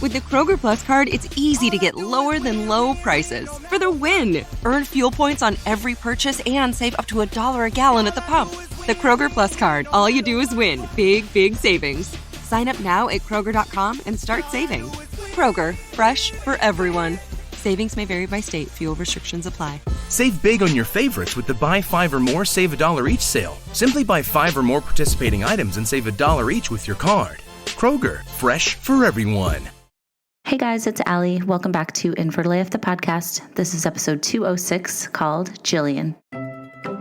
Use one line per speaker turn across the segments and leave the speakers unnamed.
With the Kroger Plus card, it's easy to get lower than low prices for the win. Earn fuel points on every purchase and save up to $1 a gallon at the pump. The Kroger Plus card. All you do is win. Big, big savings. Sign up now at Kroger.com and start saving. Kroger, fresh for everyone. Savings may vary by state. Fuel restrictions apply.
Save big on your favorites with the Buy 5 or More Save $1 each sale. Simply buy 5 or more participating items and save $1 each with your card. Kroger, fresh for everyone.
Hey guys, it's Allie. Welcome back to Infertile, the podcast. This is episode 206 called Jillian.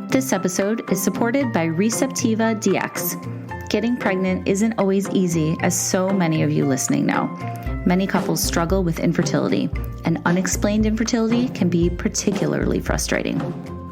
This episode is supported by Receptiva DX. Getting pregnant isn't always easy, as so many of you listening know. Many couples struggle with infertility, and unexplained infertility can be particularly frustrating.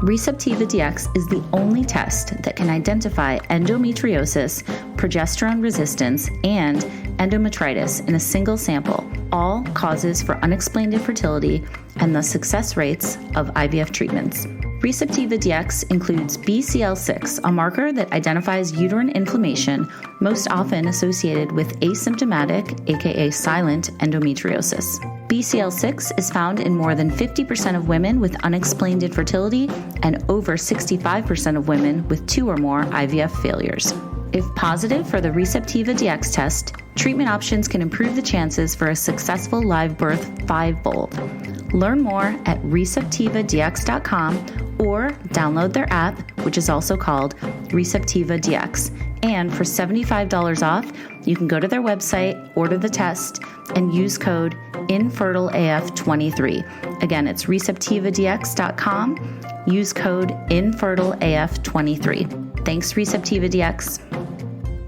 Receptiva DX is the only test that can identify endometriosis, progesterone resistance, and endometritis in a single sample, all causes for unexplained infertility and the success rates of IVF treatments. Receptiva DX includes BCL6, a marker that identifies uterine inflammation, most often associated with asymptomatic, aka silent, endometriosis. BCL6 is found in more than 50% of women with unexplained infertility and over 65% of women with 2 or more IVF failures. If positive for the Receptiva DX test, treatment options can improve the chances for a successful live birth 5-fold. Learn more at receptivadx.com or download their app, which is also called Receptiva DX. And for $75 off, you can go to their website, order the test, and use code INFERTILEAF23. Again, it's receptivadx.com. Use code INFERTILEAF23. Thanks, Receptiva DX.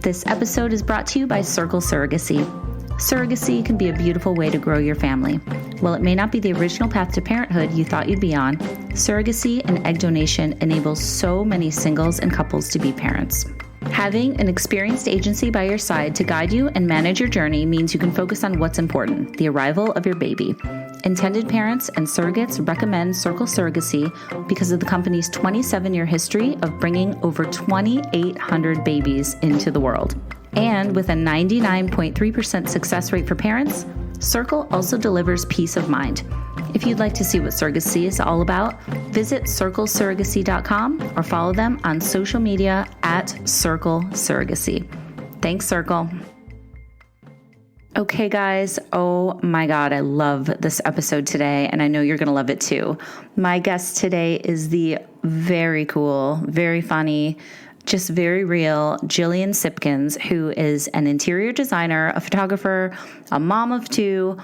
This episode is brought to you by Circle Surrogacy. Surrogacy can be a beautiful way to grow your family. While it may not be the original path to parenthood you thought you'd be on, surrogacy and egg donation enables so many singles and couples to be parents. Having an experienced agency by your side to guide you and manage your journey means you can focus on what's important, the arrival of your baby. Intended parents and surrogates recommend Circle Surrogacy because of the company's 27-year history of bringing over 2,800 babies into the world. And with a 99.3% success rate for parents, Circle also delivers peace of mind. If you'd like to see what surrogacy is all about, visit circlesurrogacy.com or follow them on social media at Circle Surrogacy. Thanks, Circle. Okay, guys. Oh my God, I love this episode today, and I know you're going to love it too. My guest today is the very cool, very funny, just very real Jillian Sipkins, who is an interior designer, a photographer, a mom of 2,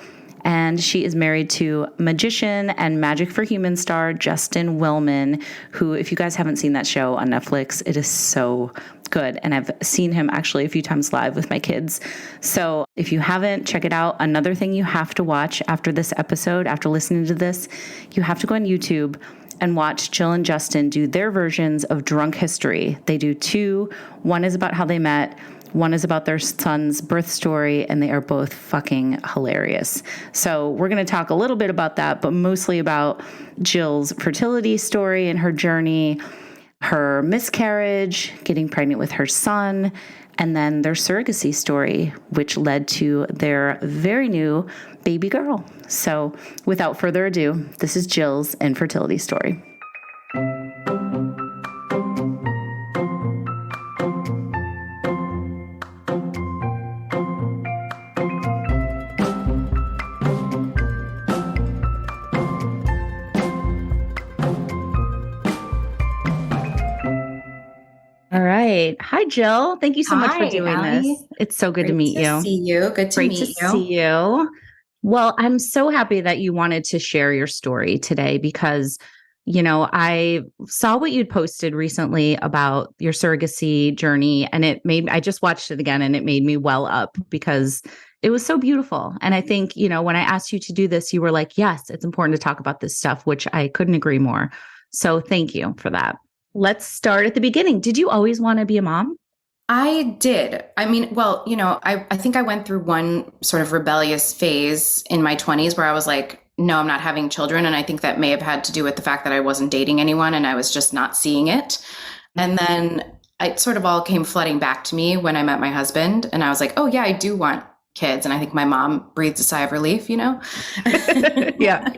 and she is married to magician and Magic for Human star Justin Willman, who, if you guys haven't seen that show on Netflix, it is so good. And I've seen him actually a few times live with my kids. So if you haven't, check it out. Another thing you have to watch after this episode, after listening to this, you have to go on YouTube and watch Jill and Justin do their versions of Drunk History. They do 2. One is about how they met. One is about their son's birth story, and they are both fucking hilarious. So we're going to talk a little bit about that, but mostly about Jill's fertility story and her journey, her miscarriage, getting pregnant with her son, and then their surrogacy story, which led to their very new baby girl. So without further ado, this is Jill's infertility story. All right. Hi, Jill. Thank you so much for doing this. It's so good to meet you.
Great to see you. Good to meet you.
Great to see you. Well, I'm so happy that you wanted to share your story today because, you know, I saw what you'd posted recently about your surrogacy journey, and I just watched it again and it made me well up because it was so beautiful. And I think, you know, when I asked you to do this, you were like, yes, it's important to talk about this stuff, which I couldn't agree more. So thank you for that. Let's start at the beginning. Did you always want to be a mom?
I did. I mean, well, you know, I think I went through one sort of rebellious phase in my 20s where I was like, no, I'm not having children. And I think that may have had to do with the fact that I wasn't dating anyone and I was just not seeing it. And then it sort of all came flooding back to me when I met my husband. And I was like, oh yeah, I do want kids. And I think my mom breathed a sigh of relief,
Yeah.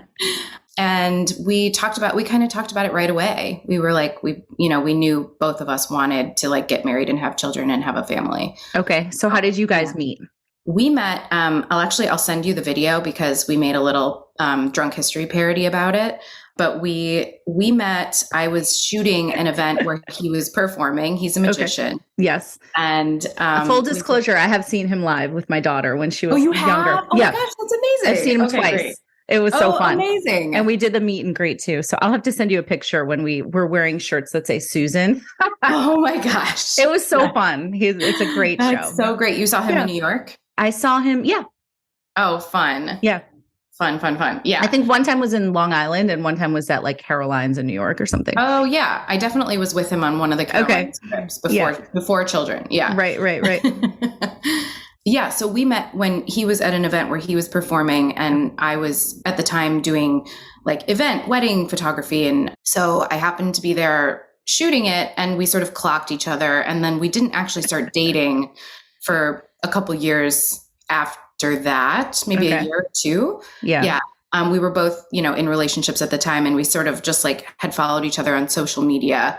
And we kind of talked about it right away. We were like, we knew both of us wanted to like get married and have children and have a family.
Okay. So how did you guys meet?
We met, I'll send you the video because we made a little drunk history parody about it. But we met, I was shooting an event where he was performing. He's a magician. Okay.
Yes.
And
full disclosure, I have seen him live with my daughter when she was younger.
Oh my gosh, that's amazing.
I've seen him twice. Great. It was so fun.
Amazing.
And we did the meet and greet too. So I'll have to send you a picture when we were wearing shirts that say Susan.
Oh my gosh.
It was so fun. It's a great show.
That's so great. You saw him in New York?
I saw him. Yeah.
Oh, fun.
Yeah.
Fun. Yeah.
I think one time was in Long Island and one time was at like Caroline's in New York or something.
Oh yeah. I definitely was with him on one of the Caroline's trips before children. Yeah.
Right.
Yeah. So we met when he was at an event where he was performing and I was at the time doing like wedding photography. And so I happened to be there shooting it and we sort of clocked each other. And then we didn't actually start dating for a couple years after that, maybe a year or two.
Yeah.
We were both, in relationships at the time and we sort of just like had followed each other on social media.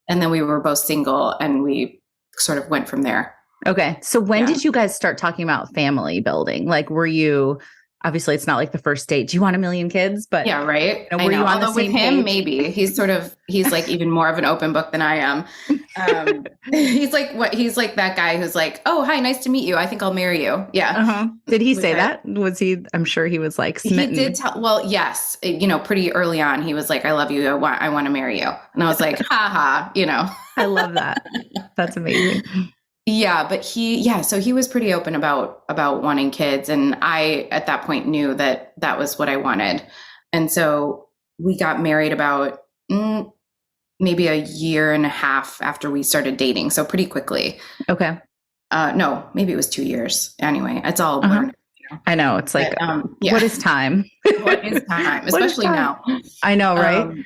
And then we were both single and we sort of went from there.
Okay. So when did you guys start talking about family building? Like, were you, obviously it's not like the first date. Do you want 1 million kids? But
yeah, right.
Were you on the same
with him?
page?
Maybe he's like even more of an open book than I am. He's like that guy who's like, oh, hi, nice to meet you. I think I'll marry you. Yeah.
Uh-huh. Did he say that? Was he, I'm sure he was like smitten.
He did well, yes. Pretty early on, he was like, I love you. I want to marry you. And I was like, ha.
I love that. That's amazing.
Yeah, but so he was pretty open about wanting kids. And I, at that point, knew that was what I wanted. And so we got married about maybe a year and a half after we started dating. So pretty quickly.
Okay.
No, maybe it was 2 years. Anyway, it's all learned.
I know. It's like, what is time?
What is time? Especially now.
I know, right?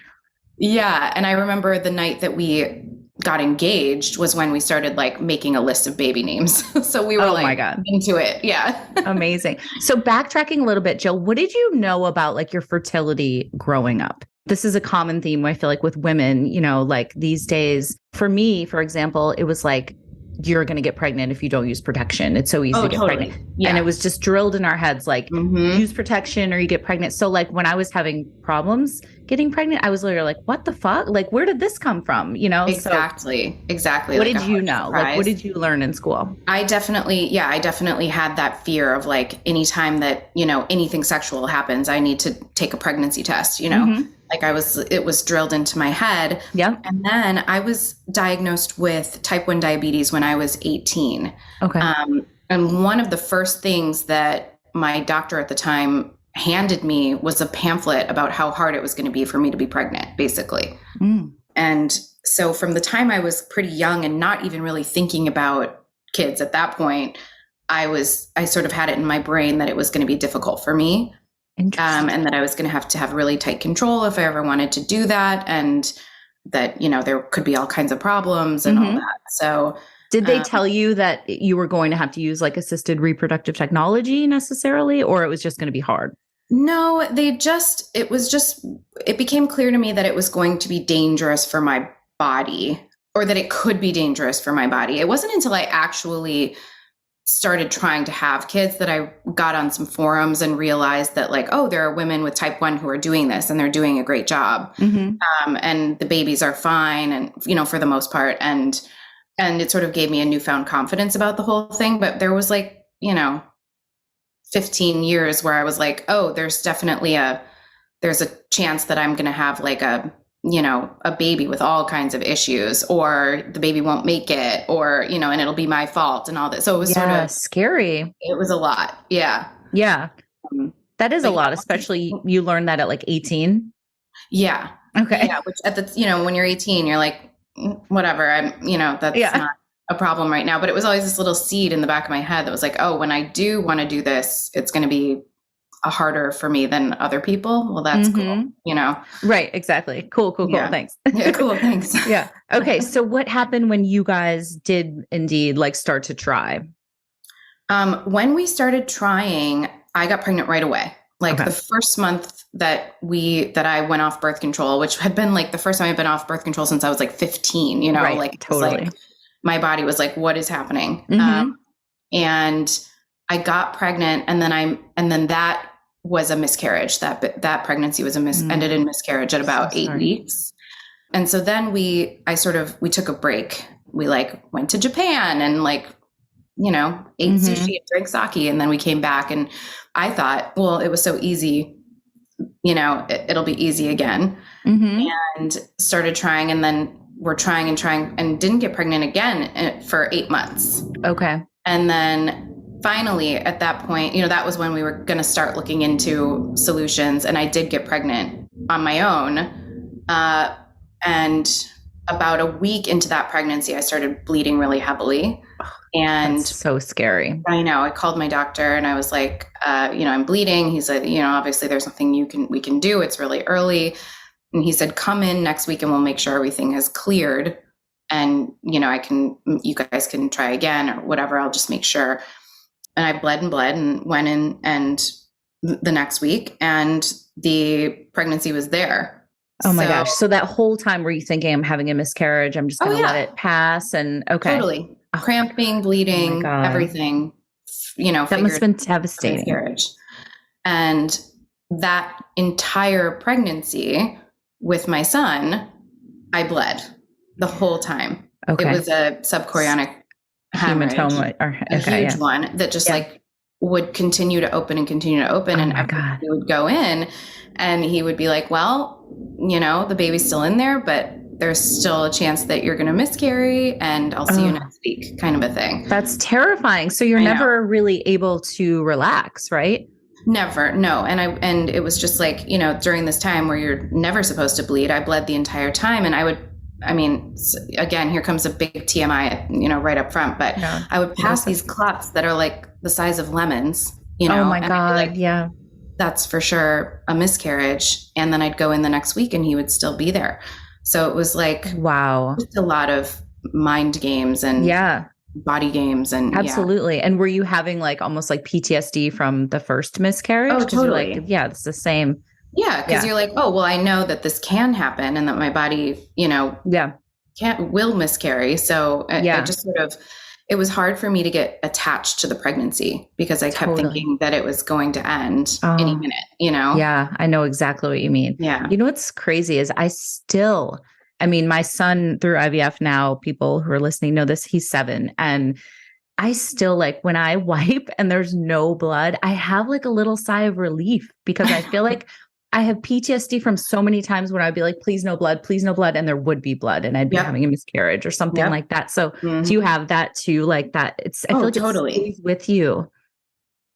Yeah. And I remember the night that we got engaged was when we started like making a list of baby names. So we were
my God.
into it. Yeah.
Amazing. So backtracking a little bit, Jill, what did you know about like your fertility growing up? This is a common theme I feel like with women, like these days. For me, for example, it was like, you're going to get pregnant if you don't use protection. It's so easy to get pregnant. Yeah. And it was just drilled in our heads, like use protection or you get pregnant. So like when I was having problems getting pregnant, I was literally like, what the fuck? Like, where did this come from?
Exactly.
What did you know? Like, what did you learn in school?
I definitely had that fear of like, anytime that, anything sexual happens, I need to take a pregnancy test, Like it was drilled into my head.
Yeah.
And then I was diagnosed with type 1 diabetes when I was 18.
Okay.
And one of the first things that my doctor at the time handed me was a pamphlet about how hard it was going to be for me to be pregnant, basically. And so from the time I was pretty young and not even really thinking about kids at that point, I sort of had it in my brain that it was going to be difficult for me. And that I was going to have really tight control if I ever wanted to do that. And that, there could be all kinds of problems and all that. So
did they tell you that you were going to have to use like assisted reproductive technology necessarily, or it was just going to be hard?
No, it became clear to me that it was going to be dangerous for my body, or that it could be dangerous for my body. It wasn't until I actually started trying to have kids that I got on some forums and realized that like, oh, there are women with type 1 who are doing this and they're doing a great job. And the babies are fine. And, for the most part. And it sort of gave me a newfound confidence about the whole thing. But there was like, 15 years where I was like, oh, there's definitely there's a chance that I'm going to have like a baby with all kinds of issues, or the baby won't make it, or, and it'll be my fault and all that. So it was sort of
scary.
It was a lot. Yeah.
Yeah. That is a lot, especially you learned that at like 18.
Yeah.
Okay.
Yeah. Which at the, when you're 18, you're like, whatever, that's not a problem right now. But it was always this little seed in the back of my head that was like, oh, when I do want to do this, it's going to be harder for me than other people. Well, that's cool,
Right. Exactly. Cool.
Yeah.
Thanks.
Yeah, cool. Thanks.
Yeah. Okay. So what happened when you guys did indeed like start to try?
When we started trying, I got pregnant right away. Like the first month that I went off birth control, which had been like the first time I've been off birth control since I was like 15, you know,
Right,
like,
totally.
like my body was like, what is happening?
Mm-hmm.
And I got pregnant, and then that was a miscarriage. That pregnancy was ended in miscarriage at about 8 weeks. And so then we took a break. We like went to Japan and like, you know, ate sushi and drank sake. And then we came back, and I thought, well, it was so easy, you know, it'll be easy again. And started trying, and then we're trying and didn't get pregnant again for 8 months.
Okay.
And then finally at that point, you know, that was when we were going to start looking into solutions. And I did get pregnant on my own. And about a week into that pregnancy, I started bleeding really heavily. And
that's so scary.
I know. I called my doctor and I was like, you know, I'm bleeding. He's like, you know, obviously there's nothing we can do. It's really early. And he said, come in next week and we'll make sure everything has cleared. And, you know, you guys can try again or whatever. I'll just make sure. And I bled and went in and the next week, and the pregnancy was there.
Oh my gosh. So that whole time were you thinking, I'm having a miscarriage, I'm just going to let it pass? And okay.
Totally. Cramping, bleeding, everything, you know.
That must have been devastating.
Miscarriage. And that entire pregnancy with my son, I bled the whole time.
Okay.
It was a subchorionic hemorrhage, a huge one that just like would continue to open and continue to open. And he would go in and he would be like, well, you know, the baby's still in there, but there's still a chance that you're going to miscarry, and I'll see you next week, kind of a thing.
That's terrifying. So you're never really able to relax, right?
Never. No. And it was just like, you know, during this time where you're never supposed to bleed, I bled the entire time. And again, here comes a big TMI, you know, right up front, but I would pass these clots that are like the size of lemons, you know.
Oh my God.
Like,
yeah.
That's for sure a miscarriage. And then I'd go in the next week and he would still be there. So it was like,
wow,
just a lot of mind games and body games. And
absolutely. And were you having like almost like PTSD from the first miscarriage?
Oh, totally.
Like, it's the same.
Yeah. Cause you're like, oh, well, I know that this can happen and that my body, you know, will miscarry. So I just sort of, it was hard for me to get attached to the pregnancy because I kept thinking that it was going to end any minute, you know?
Yeah, I know exactly what you mean.
Yeah.
You know, what's crazy is my son through IVF now, people who are listening know this, he's 7. And I still like when I wipe and there's no blood, I have like a little sigh of relief because I feel like I have PTSD from so many times when I'd be like, please no blood, and there would be blood and I'd be having a miscarriage or something like that. So do you have that too? Like that I feel like
totally.
It stays with you.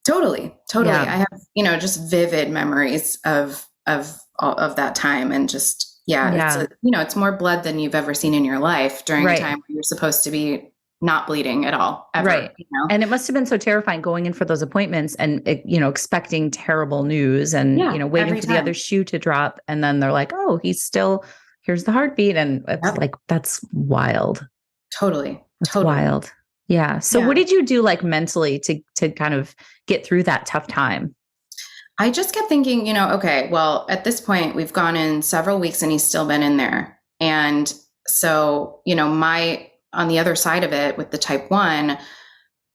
Totally.
Yeah.
I have, you know, just vivid memories of that time. And just, it's you know, it's more blood than you've ever seen in your life during a time where you're supposed to be not bleeding at all, ever.
Right.
You know?
And it must have been so terrifying going in for those appointments and, you know, expecting terrible news and, you know, waiting for the other shoe to drop. And then they're like, oh, here's the heartbeat. And it's like, that's wild.
Totally.
That's wild. Yeah. So what did you do like mentally to kind of get through that tough time?
I just kept thinking, you know, okay, well, at this point we've gone in several weeks and he's still been in there. And so, you know, on the other side of it with the type 1,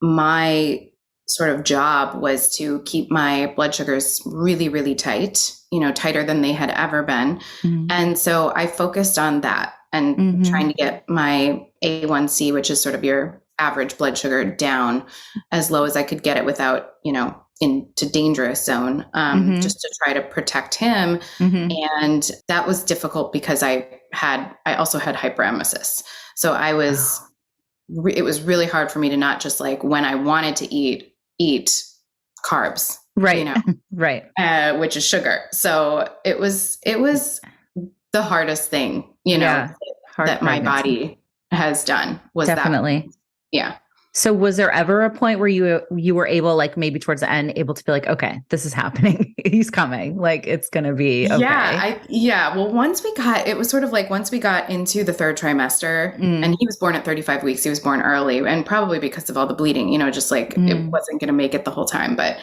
my sort of job was to keep my blood sugars really, really tight, you know, tighter than they had ever been. Mm-hmm. And so I focused on that and trying to get my A1C, which is sort of your average blood sugar, down as low as I could get it without, you know, into dangerous zone, just to try to protect him. And that was difficult because I also had hyperemesis. So it was really hard for me to not just like when I wanted to eat carbs,
right?
You know,
right.
Which is sugar. So it was the hardest thing, you know, that my body has done was
definitely.
Yeah.
So was there ever a point where you were able, like maybe towards the end, able to be like, okay, this is happening. He's coming. Like it's going to be okay.
Well, once we got into the third trimester and he was born at 35 weeks, he was born early and probably because of all the bleeding, just like it wasn't going to make it the whole time. But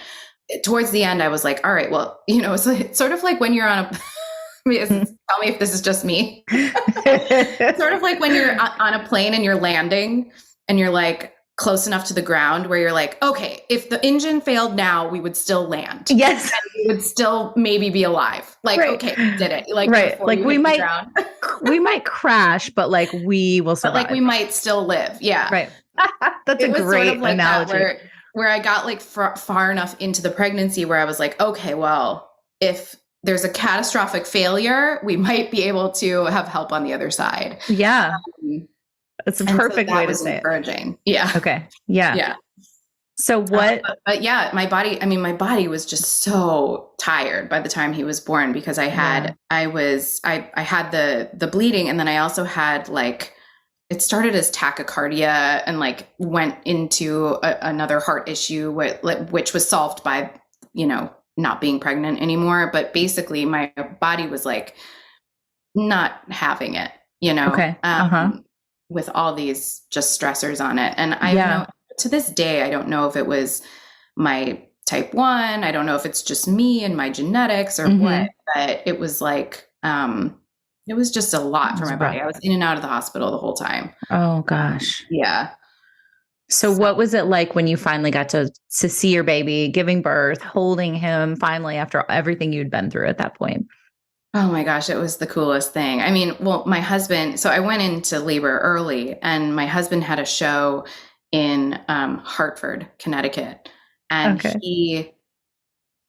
towards the end, I was like, all right, well, it's sort of like when you're on a, tell me if this is just me. It's sort of like when you're on a plane and you're landing and you're like, close enough to the ground where you're like, okay, if the engine failed now, we would still land.
Yes.
And we would still maybe be alive. Like, okay, we did it. Like,
like we might crash, but like we will survive.
But like we might still live. Yeah.
Right. That's a great sort of like analogy.
Where I got like far enough into the pregnancy where I was like, okay, well, if there's a catastrophic failure, we might be able to have help on the other side.
Yeah. It's a perfect way to say
encouraging. Yeah.
Okay. Yeah.
Yeah.
So what?
But yeah, my body was just so tired by the time he was born because I had the bleeding and then I also had like, it started as tachycardia and like went into another heart issue, which was solved by, not being pregnant anymore. But basically my body was like not having it,
Okay.
with all these just stressors on it. And I know to this day, I don't know if it was my type 1. I don't know if it's just me and my genetics or what, but it was like, it was just a lot for my body. I was in and out of the hospital the whole time.
Oh gosh.
Yeah.
So what was it like when you finally got to see your baby, giving birth, holding him finally after everything you'd been through at that point?
Oh my gosh, it was the coolest thing. I mean, well, my husband, so I went into labor early and my husband had a show in Hartford, Connecticut. And he,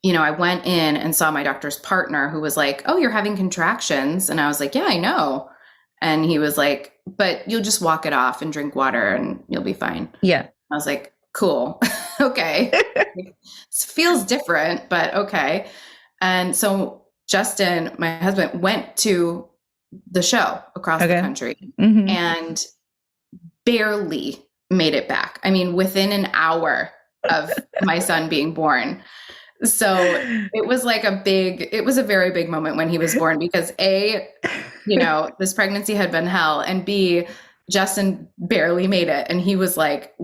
I went in and saw my doctor's partner who was like, oh, you're having contractions. And I was like, yeah, I know. And he was like, but you'll just walk it off and drink water and you'll be fine.
Yeah.
I was like, cool. Okay. It feels different, but okay. And so Justin, my husband, went to the show across the country and barely made it back. I mean, within an hour of my son being born. So it was like it was a very big moment when he was born because A, this pregnancy had been hell, and B, Justin barely made it. And he was like,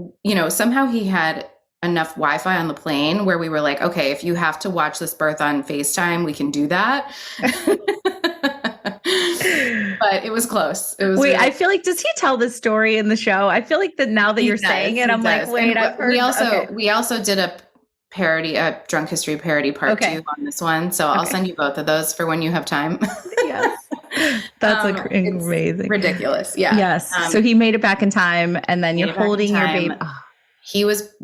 somehow he had enough Wi-Fi on the plane where we were like, okay, if you have to watch this birth on FaceTime, we can do that. But it was close. It was.
Wait, I feel like, does he tell this story in the show? I feel like that now that you're saying it, I'm like, wait, I've heard.
We also did a Drunk History parody part 2 on this one. So I'll send you both of those for when you have time.
Yes. That's amazing.
Ridiculous. Yeah.
Yes. So he made it back in time and then you're holding your baby.
He was,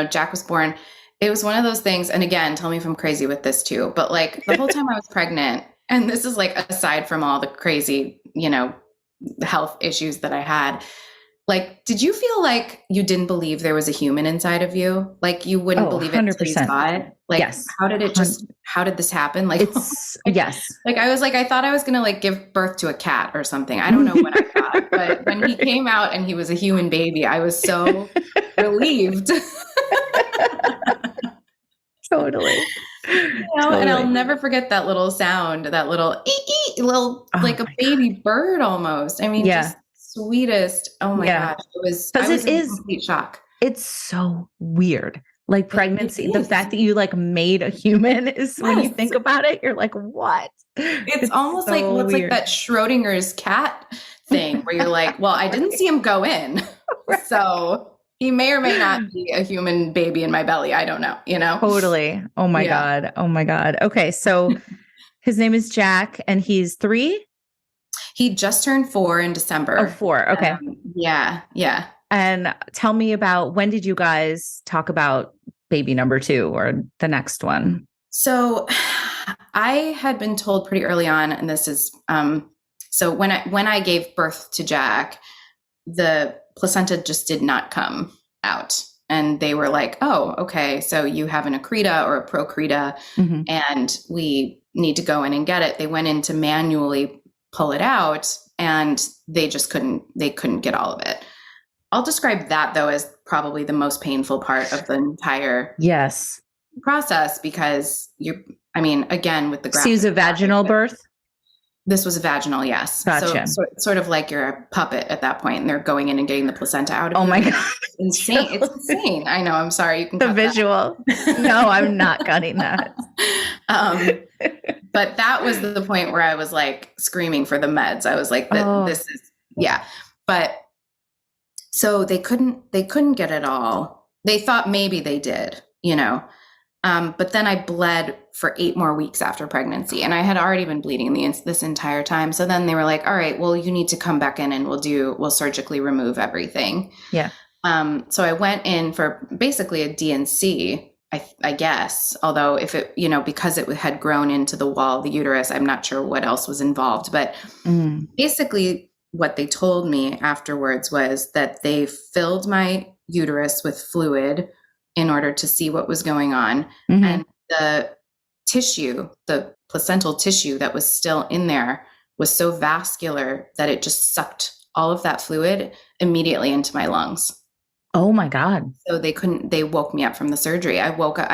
Jack was born. It was one of those things. And again, tell me if I'm crazy with this too, but like the whole time I was pregnant, and this is like aside from all the crazy, health issues that I had, like, did you feel like you didn't believe there was a human inside of you? Like you wouldn't believe it until you saw it? Like,
yes.
How did this happen? Like,
yes.
Like I thought I was going to like give birth to a cat or something. I don't know what I thought, but when he came out and he was a human baby, I was so relieved.
Totally.
And I'll never forget that little sound, that little like a baby bird almost. I mean, just sweetest. Oh my gosh. I was in complete shock.
It's so weird. Like pregnancy, the fact that you like made a human is when you think about it, you're like, what?
It's almost so like what's like that Schrodinger's cat thing where you're like, well, I didn't see him go in. Right. So he may or may not be a human baby in my belly. I don't know,
Totally. Oh my God. Oh my God. Okay. So his name is Jack and he's 3.
He just turned 4 in December.
Oh, 4. Okay.
Yeah.
And tell me about, when did you guys talk about baby number 2 or the next one?
So I had been told pretty early on, and this is, so when I gave birth to Jack, the placenta just did not come out. And they were like, oh, okay, so you have an accreta or a procreta, and we need to go in and get it. They went in to manually pull it out, and they just couldn't get all of it. I'll describe that though as probably the most painful part of the entire
Yes.
process because again, with the
So it was a vaginal birth?
This was vaginal, yes.
Gotcha.
So sort of like you're a puppet at that point and they're going in and getting the placenta out of you.
Oh my God.
It's insane. It's insane. I know. I'm sorry. You can
The
cut
visual.
that.
No, I'm not cutting that.
But that was the point where I was like screaming for the meds. I was like, this is, yeah. But so they couldn't get it all. They thought maybe they did, but then I bled for 8 more weeks after pregnancy, and I had already been bleeding this entire time. So then they were like, all right, well, you need to come back in and we'll surgically remove everything.
Yeah.
So I went in for basically a DNC, I guess, although if it, because it had grown into the wall of the uterus, I'm not sure what else was involved. But basically what they told me afterwards was that they filled my uterus with fluid in order to see what was going on. And the tissue, the placental tissue that was still in there was so vascular that it just sucked all of that fluid immediately into my lungs.
Oh my God.
So they woke me up from the surgery. I woke up,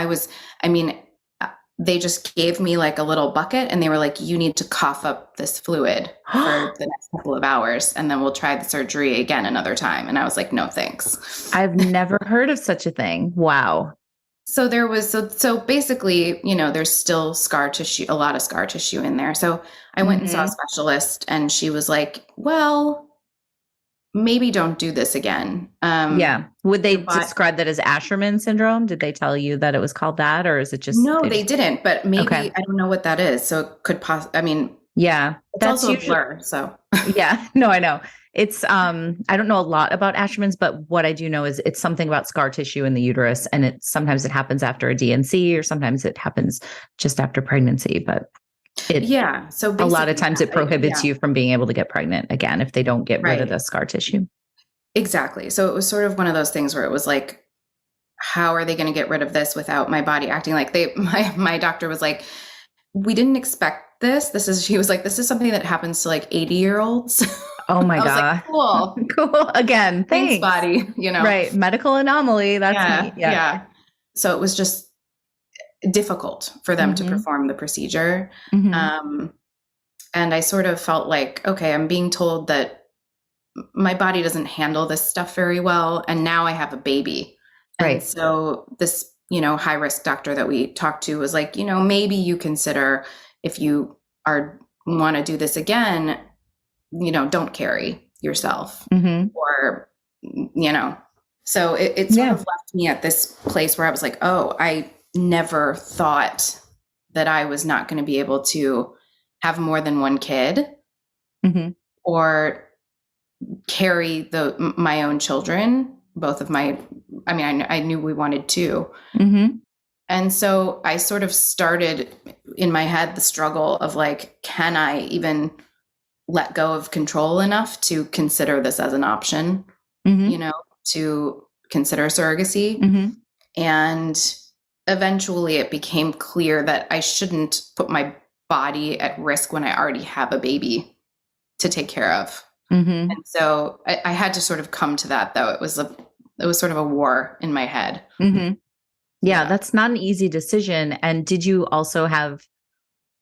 they just gave me like a little bucket and they were like, you need to cough up this fluid for the next couple of hours. And then we'll try the surgery again another time. And I was like, no, thanks.
I've never heard of such a thing. Wow.
So there was, so basically, there's still scar tissue, a lot of scar tissue in there. So I went and saw a specialist and she was like, well, maybe don't do this again.
Yeah. Would they describe that as Asherman syndrome? Did they tell you that it was called that, or is it just?
No, they didn't, but maybe, I don't know what that is. So it could
yeah,
it's that's also usually a blur. So
yeah, no, I know. It's, I don't know a lot about Asherman's, but what I do know is it's something about scar tissue in the uterus, and sometimes it happens after a DNC, or sometimes it happens just after pregnancy, but so a lot of times it prohibits you from being able to get pregnant again if they don't get rid of the scar tissue.
Exactly. So it was sort of one of those things where it was like, how are they going to get rid of this without my body acting like my doctor was like, we didn't expect this. He was like, this is something that happens to like 80-year-olds.
Oh my God.
Like, cool.
Cool. Again. Thanks,
body,
Right. Medical anomaly. That's neat.
Yeah. So it was just difficult for them to perform the procedure. And I sort of felt like, okay, I'm being told that my body doesn't handle this stuff very well. And now I have a baby. Right. And so this, high risk doctor that we talked to was like, maybe you consider if you want to do this again, don't carry yourself or, so it sort of left me at this place where I was like, oh, I never thought that I was not going to be able to have more than one kid or carry my own children, both of I knew we wanted 2. And so I sort of started in my head the struggle of like, can I even let go of control enough to consider this as an option, to consider surrogacy. And eventually it became clear that I shouldn't put my body at risk when I already have a baby to take care of. And so I had to sort of come to that, though. It was sort of a war in my head.
Yeah, that's not an easy decision. And did you also have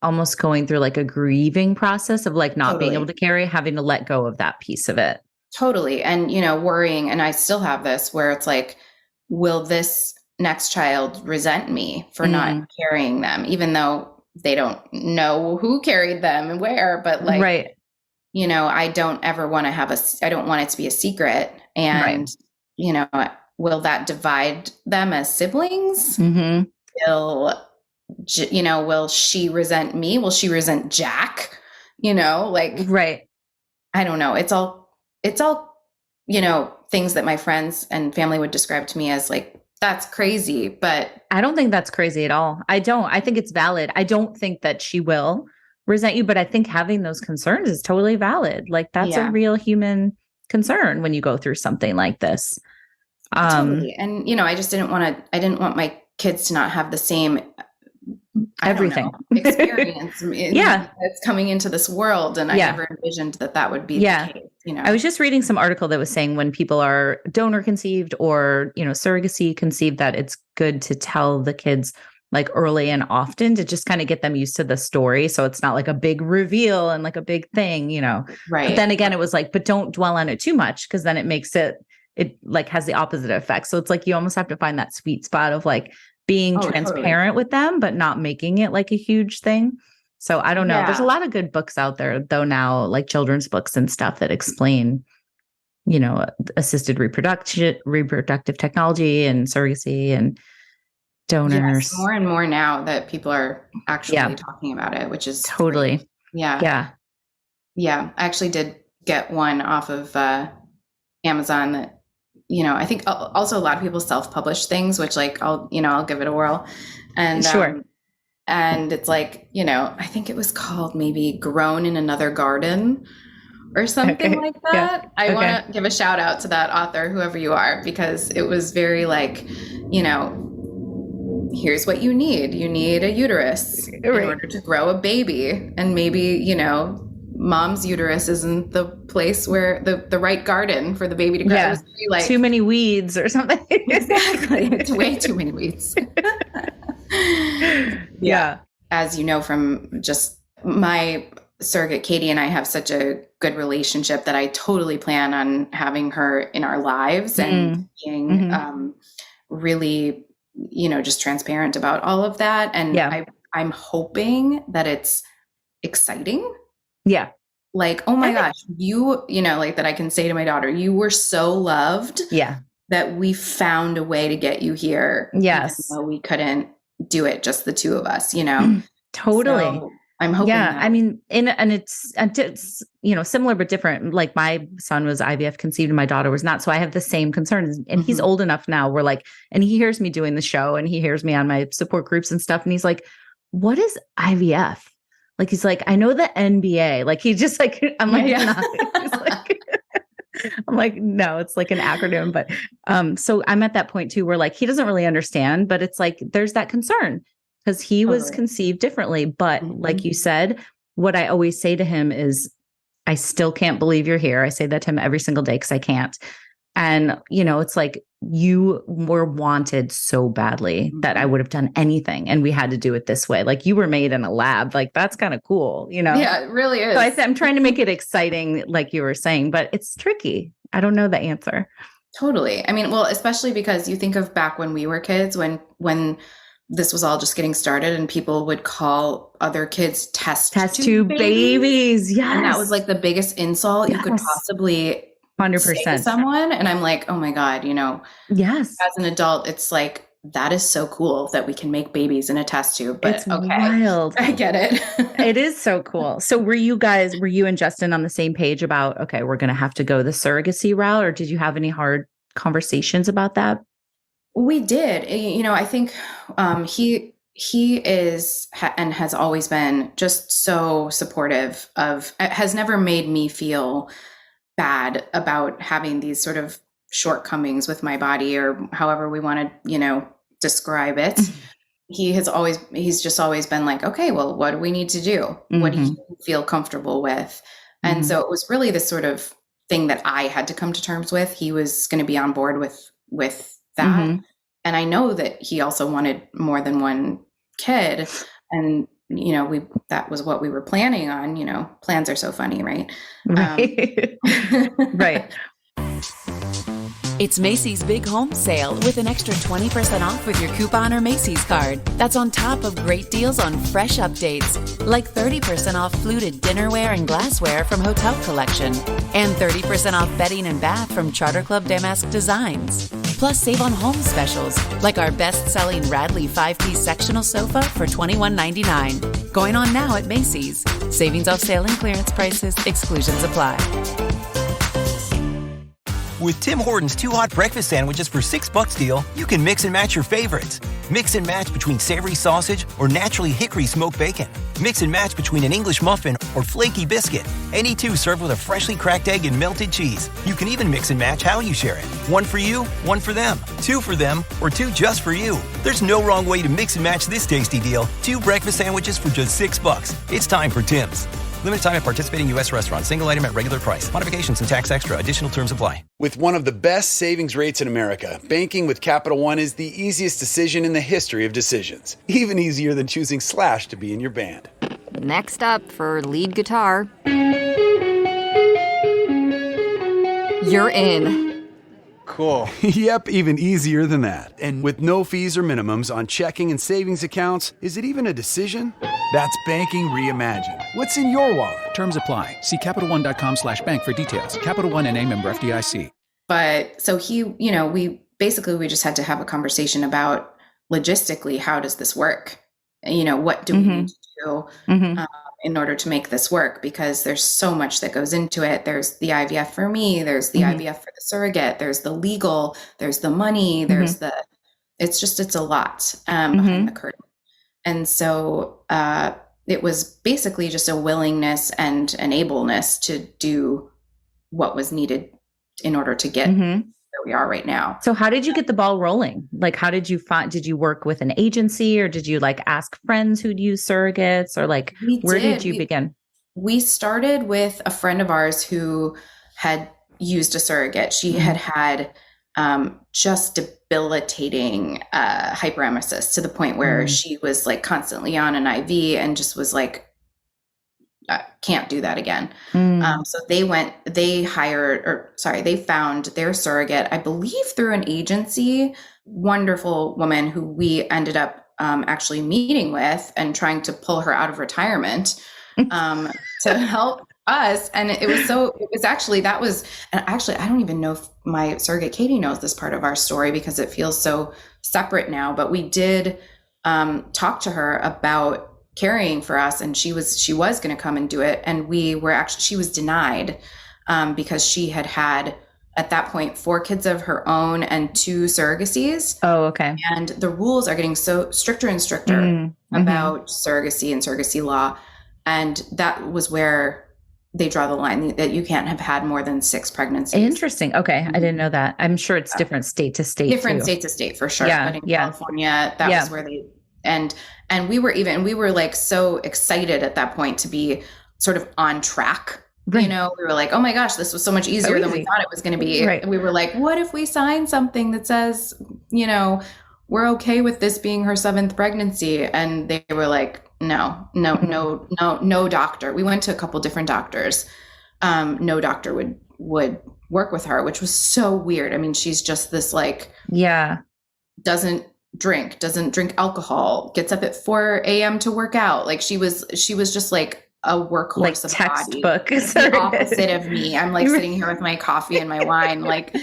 almost going through like a grieving process of like not being able to carry, having to let go of that piece of it?
Totally. And, worrying, and I still have this where it's like, will this next child resent me for not carrying them, even though they don't know who carried them and where, but like, I don't ever want to I don't want it to be a secret. And, will that divide them as siblings? Will she resent me? Will she resent Jack? I don't know. It's all, things that my friends and family would describe to me as like, that's crazy, but
I don't think that's crazy at all. I think it's valid. I don't think that she will resent you, but I think having those concerns is totally valid. Like that's a real human concern when you go through something like this.
Totally. And, I just didn't want my kids to not have the same
everything
experience that's coming into this world. And I never envisioned that would be the case,
I was just reading some article that was saying when people are donor conceived or, surrogacy conceived, that it's good to tell the kids like early and often to just kind of get them used to the story. So it's not like a big reveal and like a big thing,
Right.
But then again, it was like, but don't dwell on it too much, because then it makes it like has the opposite effect. So it's like you almost have to find that sweet spot of like being transparent with them, but not making it like a huge thing. So I don't know. There's a lot of good books out there though now, like children's books and stuff that explain, assisted reproductive technology and surrogacy and donors.
Yes, more and more now that people are actually talking about it, which is
totally
great. Yeah. I actually did get one off of Amazon that, I think also a lot of people self-publish things, which like I'll give it a whirl. And
sure.
And it's like, I think it was called maybe Grown in Another Garden or something like that. Yeah. I want to give a shout out to that author, whoever you are, because it was very like, here's what you need. You need a uterus in order to grow a baby. And maybe, mom's uterus isn't the place where the right garden for the baby to grow.
Yeah. Like, too many weeds or something.
Exactly. It's way too many weeds.
Yeah.
As you know, from just my surrogate, Katie and I have such a good relationship that I totally plan on having her in our lives and being really, just transparent about all of that. And I'm hoping that it's exciting.
Yeah.
Like, oh my gosh, like that I can say to my daughter, you were so loved.
Yeah.
That we found a way to get you here.
Yes.
Even though we couldn't do it, just the two of us,
Totally.
So I'm hoping.
Yeah. I mean, it's similar, but different. Like my son was IVF conceived and my daughter was not. So I have the same concerns, and he's old enough now. We're like, and he hears me doing the show and he hears me on my support groups and stuff. And he's like, what is IVF? Like, he's like, I know the NBA. Like, he just like, I'm like, he's like, I'm like, no, it's like an acronym. But so I'm at that point too, where like, he doesn't really understand, but it's like, there's that concern because he was conceived differently. But like you said, what I always say to him is, I still can't believe you're here. I say that to him every single day because I can't. And, it's like, you were wanted so badly that I would have done anything. And we had to do it this way. Like, you were made in a lab. Like, that's kind of cool,
Yeah, it really is.
So I'm trying to make it exciting, like you were saying, but it's tricky. I don't know the answer.
Totally. I mean, well, especially because you think of back when we were kids, when this was all just getting started and people would call other kids test tube babies. Yes. And that was like the biggest insult you could possibly
100%
say to someone. And I'm like, oh my God,
yes.
As an adult, it's like, that is so cool that we can make babies in a test tube, but
it's wild.
I get it.
It is so cool. So were you and Justin on the same page about, okay, we're going to have to go the surrogacy route, or did you have any hard conversations about that?
We did. I think he is and has always been just so supportive has never made me feel bad about having these sort of shortcomings with my body, or however we want to, describe it. He's just always been like, okay, well, what do we need to do? What do you feel comfortable with? And so it was really this sort of thing that I had to come to terms with. He was going to be on board with that. And I know that he also wanted more than one kid. And, that was what we were planning on. Plans are so funny, right?
Right. Right.
It's Macy's Big Home Sale with an extra 20% off with your coupon or Macy's card. That's on top of great deals on fresh updates, like 30% off fluted dinnerware and glassware from Hotel Collection, and 30% off bedding and bath from Charter Club Damask Designs. Plus, save on home specials, like our best-selling Radley 5-piece sectional sofa for $21.99. Going on now at Macy's. Savings off sale and clearance prices. Exclusions apply.
With Tim Hortons 2 Hot Breakfast Sandwiches for $6 deal, you can mix and match your favorites. Mix and match between savory sausage or naturally hickory smoked bacon. Mix and match between an English muffin or flaky biscuit. Any two served with a freshly cracked egg and melted cheese. You can even mix and match how you share it. One for you, one for them, two for them, or two just for you. There's no wrong way to mix and match this tasty deal. 2 breakfast sandwiches for just $6. It's time for Tim's. Limited time at participating U.S. restaurants. Single item at regular price. Modifications and tax extra. Additional terms apply.
With one of the best savings rates in America, banking with Capital One is the easiest decision in the history of decisions. Even easier than choosing Slash to be in your band.
Next up for lead guitar. You're in.
Cool. Yep, even easier than that. And with no fees or minimums on checking and savings accounts, is it even a decision? That's banking reimagined. What's in your wallet?
Terms apply. See CapitalOne.com/bank for details. Capital One NA, member FDIC.
But so he, you know, we just had to have a conversation about logistically, how does this work? You know, what do we need to do in order to make this work? Because there's so much that goes into it. There's the IVF for me, there's the IVF for the surrogate, there's the legal, there's the money, there's it's a lot behind the curtain. And so it was basically just a willingness and an ableness to do what was needed in order to get where we are right now.
So how did you get the ball rolling? Like, how did you did you work with an agency, or did you like ask friends who'd use surrogates, or like, where did you begin?
We started with a friend of ours who had used a surrogate. She had just debilitating hyperemesis to the point where she was like constantly on an IV and just was like, can't do that again. So they found their surrogate, I believe through an agency, wonderful woman who we ended up actually meeting with and trying to pull her out of retirement to help us. And I don't even know if my surrogate Katie knows this part of our story because it feels so separate now, but we did talk to her about carrying for us, and she was going to come and do it, and she was denied because she had at that point 4 kids of her own and 2 surrogacies.
Oh, okay.
And the rules are getting so stricter and stricter about surrogacy and surrogacy law, and that was where they draw the line that you can't have had more than 6 pregnancies.
Interesting. Okay, I didn't know that. I'm sure it's different state to state.
Different state to state for sure.
Yeah,
but in California, that was where they and we were like so excited at that point to be sort of on track. Right. You know, we were like, oh my gosh, this was so much easier than we thought it was going to be. Right. And we were like, what if we sign something that says, you know, we're okay with this being her 7th pregnancy? And they were like, no, doctor. We went to a couple different doctors. No doctor would work with her, which was so weird. I mean, she's just this like, doesn't drink alcohol, gets up at 4 a.m. to work out. Like she was just like a workhorse
like
of
textbook.
Body. The opposite of me. I'm like sitting here with my coffee and my wine, like,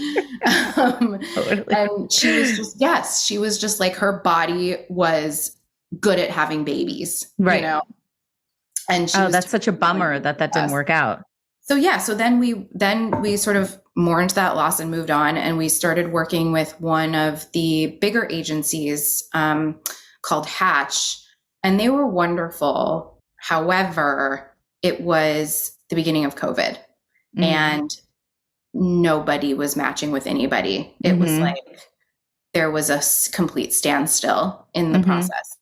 and she was just like, her body was good at having babies, right? You know, and
that's such a bummer that didn't work out.
So so then we sort of mourned that loss and moved on, and we started working with one of the bigger agencies called Hatch, and they were wonderful. However, it was the beginning of COVID and nobody was matching with anybody. It was like there was a complete standstill in the process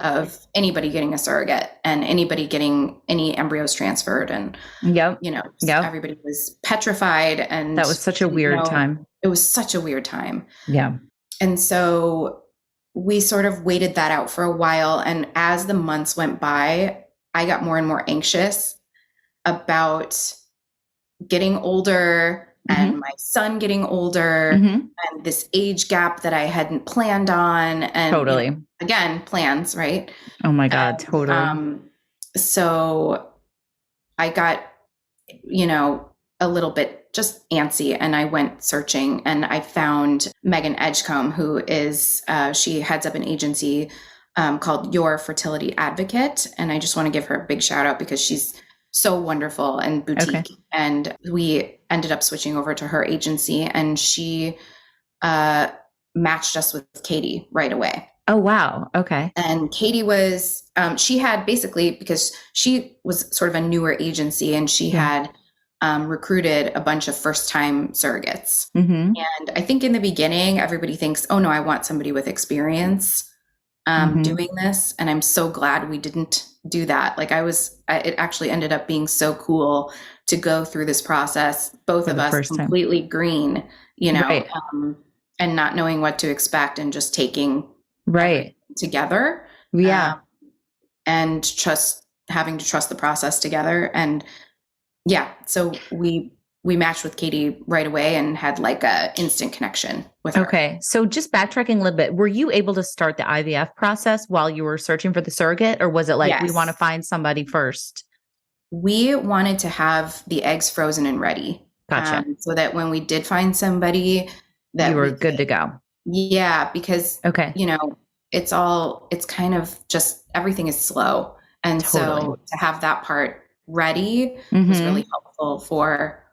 of anybody getting a surrogate and anybody getting any embryos transferred. And, everybody was petrified. And
that was such a weird time.
It was such a weird time.
Yeah.
And so we sort of waited that out for a while. And as the months went by, I got more and more anxious about getting older and my son getting older and this age gap that I hadn't planned on. And
totally.
Again, plans, right?
Oh my God, totally.
So I got, a little bit just antsy, and I went searching, and I found Megan Edgecombe, who is, she heads up an agency called Your Fertility Advocate. And I just want to give her a big shout out because she's so wonderful and boutique. Okay. And we ended up switching over to her agency, and she matched us with Katie right away.
Oh, wow. Okay.
And Katie was, she had basically, because she was sort of a newer agency, and she had recruited a bunch of first-time surrogates. And I think in the beginning, everybody thinks, oh no, I want somebody with experience doing this. And I'm so glad we didn't do that. Like it actually ended up being so cool to go through this process, both of us completely green,
Right.
and not knowing what to expect and just taking
right
together.
Yeah.
And having to trust the process together. And yeah, so we matched with Katie right away and had like a instant connection with her.
Okay. So just backtracking a little bit, were you able to start the IVF process while you were searching for the surrogate, or was it like, we want to find somebody first?
We wanted to have the eggs frozen and ready.
Gotcha.
So that when we did find somebody that
you were good to go.
Yeah. Because,
okay,
it's kind of just, everything is slow. And so to have that part ready was really helpful for,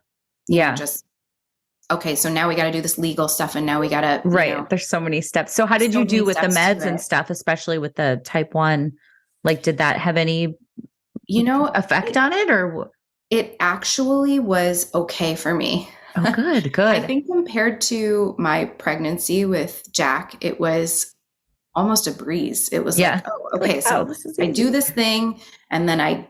so now we got to do this legal stuff, and now we got to,
there's so many steps. So how did you do with the meds and stuff, especially with the type 1? Like, did that have any, effect on it, or?
It actually was okay for me.
Oh, good, good.
I think compared to my pregnancy with Jack, it was almost a breeze. It was like, oh, okay, so I do this thing, and then I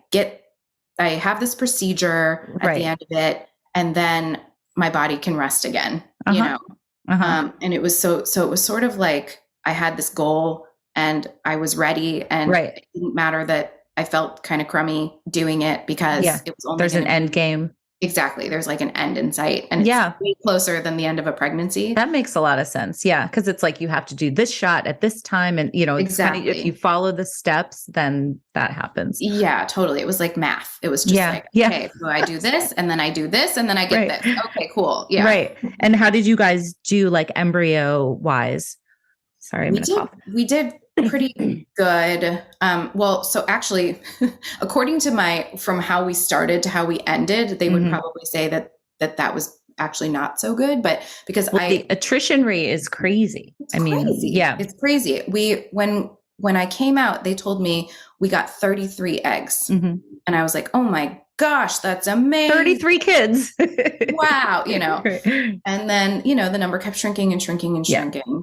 have this procedure at the end of it, and then my body can rest again, and it was so it was sort of like I had this goal and I was ready, and it didn't matter that I felt kind of crummy doing it, because it was only
there's an end game.
Exactly. There's like an end in sight, and it's way closer than the end of a pregnancy.
That makes a lot of sense. Yeah. Cause it's like, you have to do this shot at this time. And it's kind of, if you follow the steps, then that happens.
Yeah, totally. It was like math. It was just okay, so I do this, and then I do this, and then I get this. Okay, cool. Yeah.
Right. And how did you guys do, like, embryo wise? Sorry,
we did pretty good. Well, so actually, according to from how we started to how we ended, they would probably say that was actually not so good, but because
the attrition rate is crazy.
It's crazy. When I came out, they told me we got 33 eggs, and I was like, oh my gosh, that's amazing.
33 kids.
Wow. And then, the number kept shrinking and shrinking and shrinking. Yeah.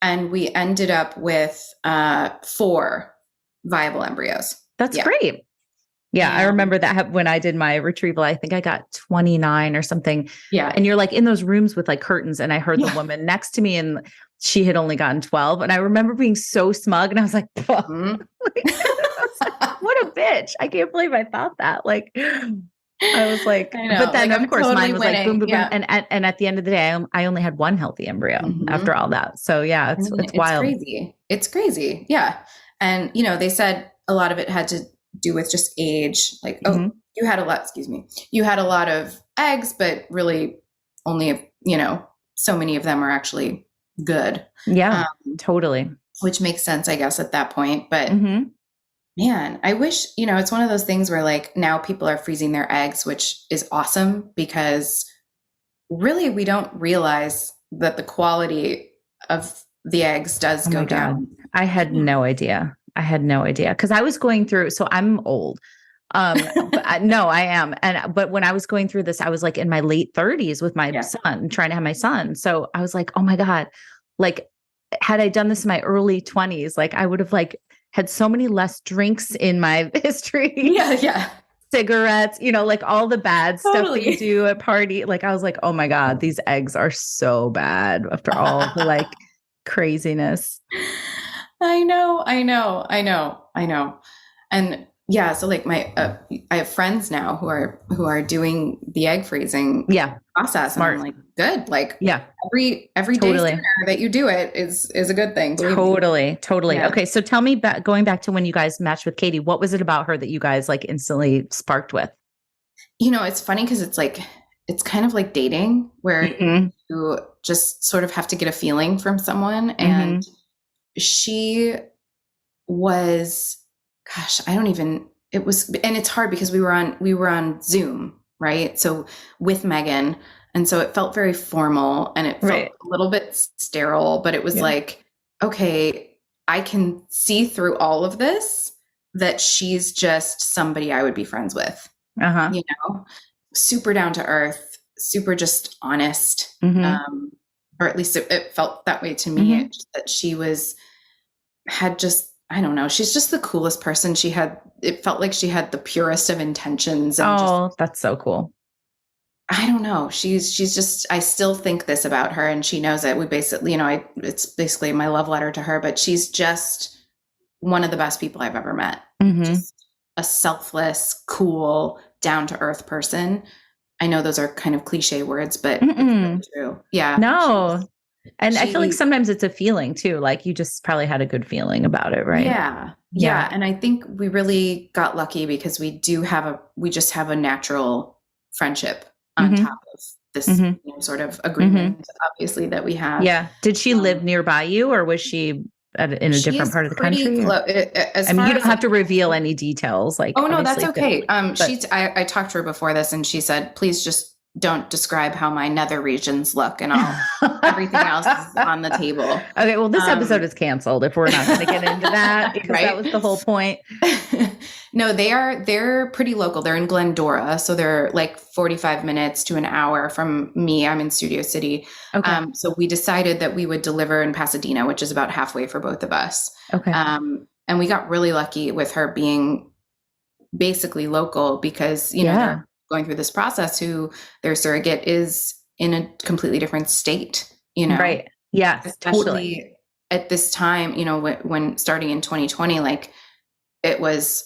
And we ended up with 4 viable embryos.
That's great. Yeah, I remember that when I did my retrieval, I think I got 29 or something.
Yeah.
And you're like in those rooms with like curtains, and I heard the woman next to me, and she had only gotten 12. And I remember being so smug, and I was like, what a bitch. I can't believe I thought that. Like, I was like, but then of course mine was like boom, boom, boom. And at the end of the day, I only had 1 healthy embryo after all that. So yeah, it's wild.
Crazy. It's crazy. Yeah. And, they said a lot of it had to do with just age. Like, you had a lot of eggs, but really only, so many of them are actually good.
Yeah, totally.
Which makes sense, I guess, at that point. But man, I wish, it's one of those things where like now people are freezing their eggs, which is awesome, because really we don't realize that the quality of the eggs does go down.
I had no idea. Cause I was going through, so I'm old. No, I am. But when I was going through this, I was like in my late 30s with my son, trying to have my son. So I was like, oh my God, like had I done this in my early 20s, like I would have like had so many less drinks in my history.
Yeah.
Cigarettes, like all the bad stuff that you do at party. Like, I was like, oh my God, these eggs are so bad after all the like craziness.
I know. And yeah, so like I have friends now who are doing the egg freezing process. Smart. And I'm like, good. Like, every day that you do it is a good thing.
Totally. Yeah. Okay. So tell me, going back to when you guys matched with Katie, what was it about her that you guys like instantly sparked with?
It's funny because it's kind of like dating, where you just sort of have to get a feeling from someone. And she was, gosh, and it's hard because we were on Zoom, right? So with Megan. And so it felt very formal, and it felt a little bit sterile, but it was like, okay, I can see through all of this that she's just somebody I would be friends with, super down to earth, super just honest. Or at least it felt that way to me, that she had just, I don't know, she's just the coolest person. She had it felt like she had the purest of intentions. And
that's so cool.
I don't know. She's just, I still think this about her, and she knows it. We basically, it's basically my love letter to her, but she's just one of the best people I've ever met. Just a selfless, cool, down to earth person. I know those are kind of cliche words, but it's really true. Yeah.
No. And I feel like sometimes it's a feeling too. Like you just probably had a good feeling about it, right?
Yeah. And I think we really got lucky because we just have a natural friendship on top of this sort of agreement, obviously, that we have.
Yeah. Did she live nearby you, or was she in a different part of the country? You don't have to reveal any details. Like,
oh no, that's okay. I talked to her before this, and she said, please just don't describe how my nether regions look, and everything else is on the table.
Okay. Well, this episode is canceled if we're not going to get into that, because that was the whole point.
No, they're pretty local. They're in Glendora. So they're like 45 minutes to an hour from me. I'm in Studio City. Okay. So we decided that we would deliver in Pasadena, which is about halfway for both of us.
Okay.
And we got really lucky with her being basically local because, they're going through this process who their surrogate is in a completely different state,
Right. Yes,
especially
totally.
at this time, when starting in 2020, like it was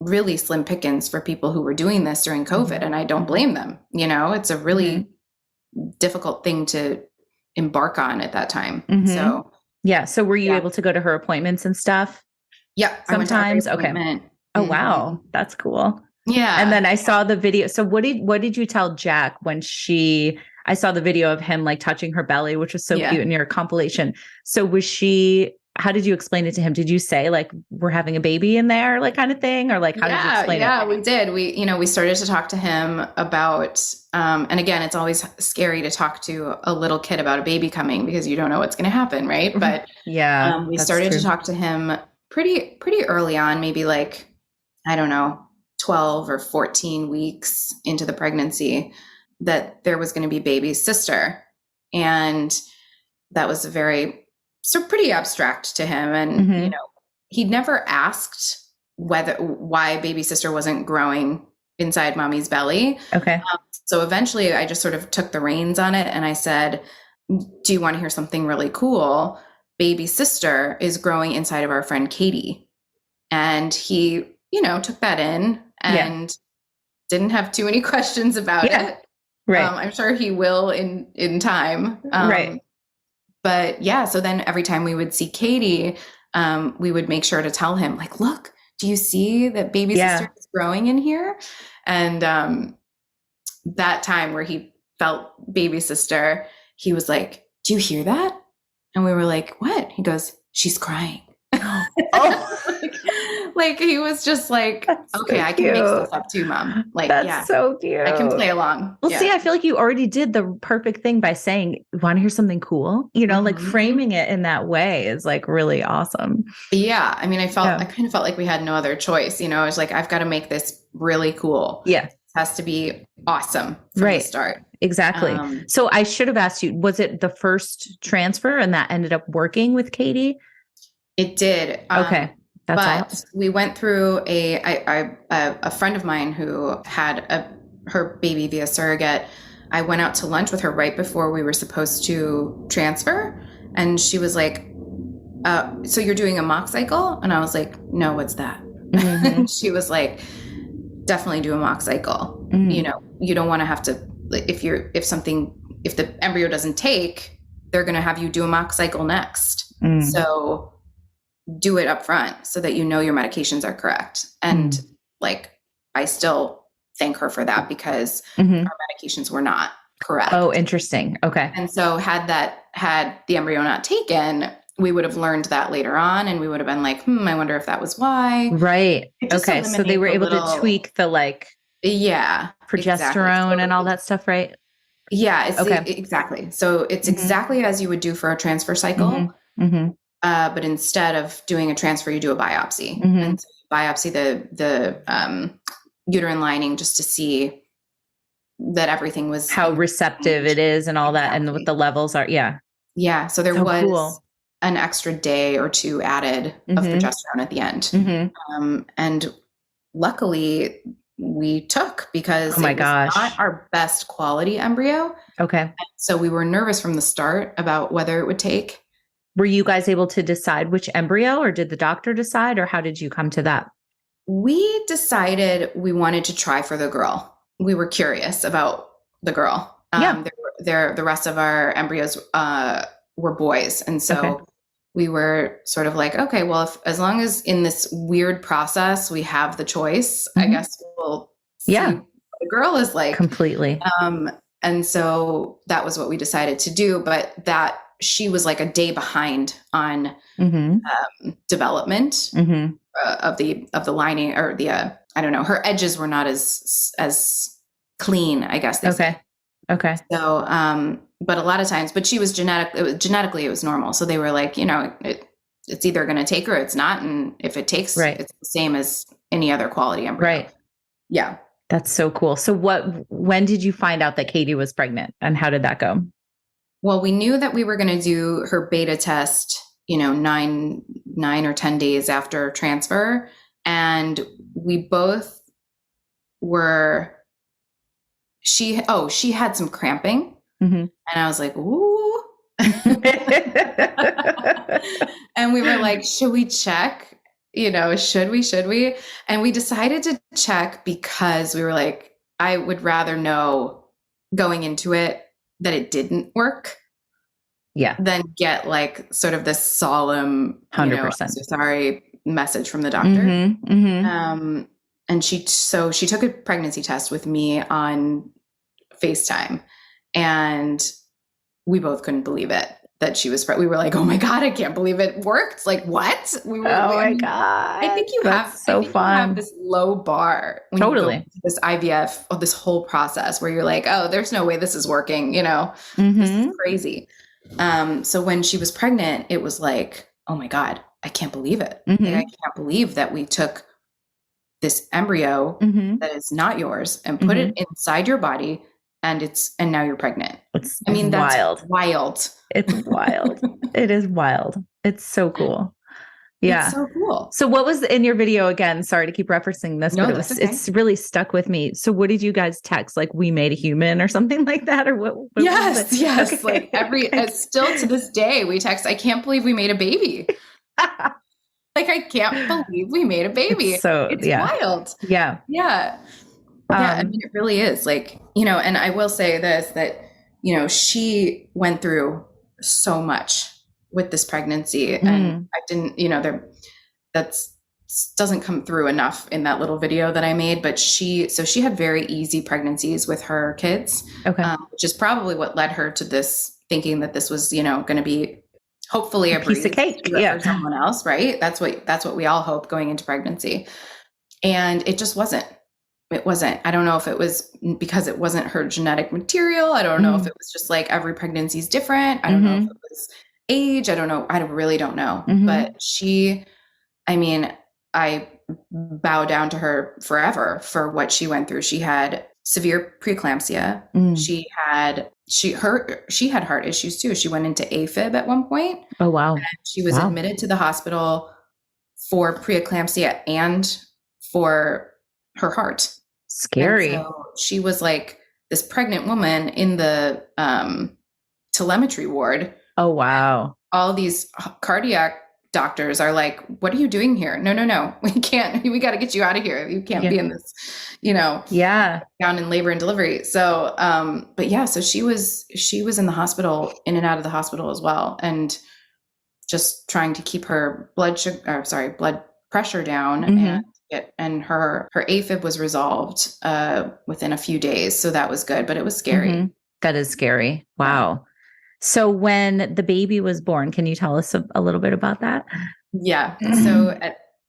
really slim pickings for people who were doing this during COVID. And I don't blame them. It's a really difficult thing to embark on at that time. So,
yeah. So were you able to go to her appointments and stuff?
Yeah.
Sometimes. Okay. Oh, wow. That's cool.
Yeah.
And then I saw the video. So what did you tell Jack when I saw the video of him like touching her belly, which was so cute in your compilation. So how did you explain it to him? Did you say like, we're having a baby in there, like kind of thing? Or like, how did you explain it?
Yeah, we did. We started to talk to him about, and again, it's always scary to talk to a little kid about a baby coming because you don't know what's going to happen. Right. But we started to talk to him pretty early on, maybe like, I don't know, 12 or 14 weeks into the pregnancy, that there was going to be baby's sister. And that was pretty abstract to him. And, he'd never asked why baby sister wasn't growing inside mommy's belly.
Okay.
So eventually I just sort of took the reins on it. And I said, do you want to hear something really cool? Baby sister is growing inside of our friend Katie. And he, took that in and didn't have too many questions about it.
Right.
I'm sure he will in time.
Right.
But so then every time we would see Katie, we would make sure to tell him like, look, do you see that baby sister is growing in here? And that time where he felt baby sister, he was like, do you hear that? And we were like, what? He goes, she's crying. Like he was just like, that's okay, so I can make stuff up too, mom. Like,
that's so cute.
I can play along.
Well, see, I feel like you already did the perfect thing by saying, want to hear something cool? Like framing it in that way is like really awesome.
Yeah. I mean, I kind of felt like we had no other choice. I was like, I've got to make this really cool.
Yeah.
It has to be awesome from the start.
Exactly. So I should have asked you, was it the first transfer and that ended up working with Katie?
It did.
Okay.
But we went through a friend of mine who had her baby via surrogate. I went out to lunch with her right before we were supposed to transfer. And she was like, so you're doing a mock cycle? And I was like, no, what's that? She was like, definitely do a mock cycle. You don't want to have to, if the embryo doesn't take, they're going to have you do a mock cycle next. So do it up front so that your medications are correct. And I still thank her for that because our medications were not correct.
Oh, interesting. Okay.
And so had the embryo not taken, we would have learned that later on and we would have been like, I wonder if that was why.
Right. Okay. So they were able to tweak the progesterone and all that stuff, right?
Yeah. Exactly. So it's exactly as you would do for a transfer cycle. But instead of doing a transfer, you do a biopsy. And so you biopsy the uterine lining just to see that everything was
how receptive it is and all that, and what the levels are. Yeah.
Yeah. So there was an extra day or two added of progesterone at the end. And luckily we took, because
Oh my
it was
gosh.
not our best quality embryo.
Okay.
So we were nervous from the start about whether it would take.
Were you guys able to decide which embryo, or did the doctor decide, or how did you come to that?
We decided we wanted to try for the girl. We were curious about the girl.
Yeah.
The rest of our embryos were boys. And so we were sort of like, okay, well, as long as in this weird process, we have the choice, I guess we'll see what the girl is like.
Completely.
And so that was what we decided to do. But that she was like a day behind on development of the lining, or the I don't know, her edges were not as clean, I guess.
Okay.
So, but a lot of times, but she was genetically, it was normal. So they were like, you know, it's either going to take or it's not. And if it takes, it's the same as any other quality embryo.
Right.
Yeah.
That's so cool. So when did you find out that Katie was pregnant, and how did that go?
Well, we knew that we were going to do her beta test, you know, 9 or 10 days after transfer. And we both were, she had some cramping. And I was like, ooh. And we were like, should we check? You know, should we? And we decided to check because we were like, I would rather know going into it that it didn't work.
Yeah.
Than get like sort of this solemn,
100%.
So sorry message from the doctor. And she took a pregnancy test with me on FaceTime, and we both couldn't believe it that she was we were like, oh my God, I can't believe it worked. Like, what? We were,
my God.
I think you have this low bar when you go into this IVF, or this whole process where you're like, oh, there's no way this is working, you know. This is crazy. So when she was pregnant, it was like, oh my God, I can't believe it. Like, I can't believe that we took this embryo that is not yours and put it inside your body, and now you're pregnant. That's wild.
It's wild. It is wild. It's so cool. Yeah.
It's so cool.
So what was in your video again? Sorry to keep referencing this, but it's really stuck with me. So what did you guys text? Like, we made a human or something like that? Or what
yes.
Okay.
Like still to this day, we text, I can't believe we made a baby. Like, I can't believe we made a baby. It's wild.
Yeah.
Yeah. I mean, it really is, like, you know, and I will say this, that, you know, she went through so much with this pregnancy, and I didn't, you know, that's doesn't come through enough in that little video that I made, but she had very easy pregnancies with her kids, which is probably what led her to this, thinking that this was, you know, going to be hopefully a
piece of cake
for someone else, right? That's what we all hope going into pregnancy. And it just wasn't. It wasn't. I don't know if it was because it wasn't her genetic material. I don't know if it was just like every pregnancy is different. I don't know if it was age. I don't know. I really don't know. But I bow down to her forever for what she went through. She had severe preeclampsia. She had heart issues too. She went into AFib at one point.
Oh, wow.
And she was admitted to the hospital for preeclampsia and for her heart.
Scary.
And so she was like this pregnant woman in the telemetry ward.
Oh, wow.
All these cardiac doctors are like, what are you doing here? No. We can't, we got to get you out of here. You can't be in this, you know, down in labor and delivery. So, but yeah, so she was in the hospital, in and out of the hospital as well. And just trying to keep her blood pressure down, and her AFib was resolved within a few days. So that was good, but it was scary.
That is scary. Wow. So when the baby was born, can you tell us a little bit about that?
Yeah. So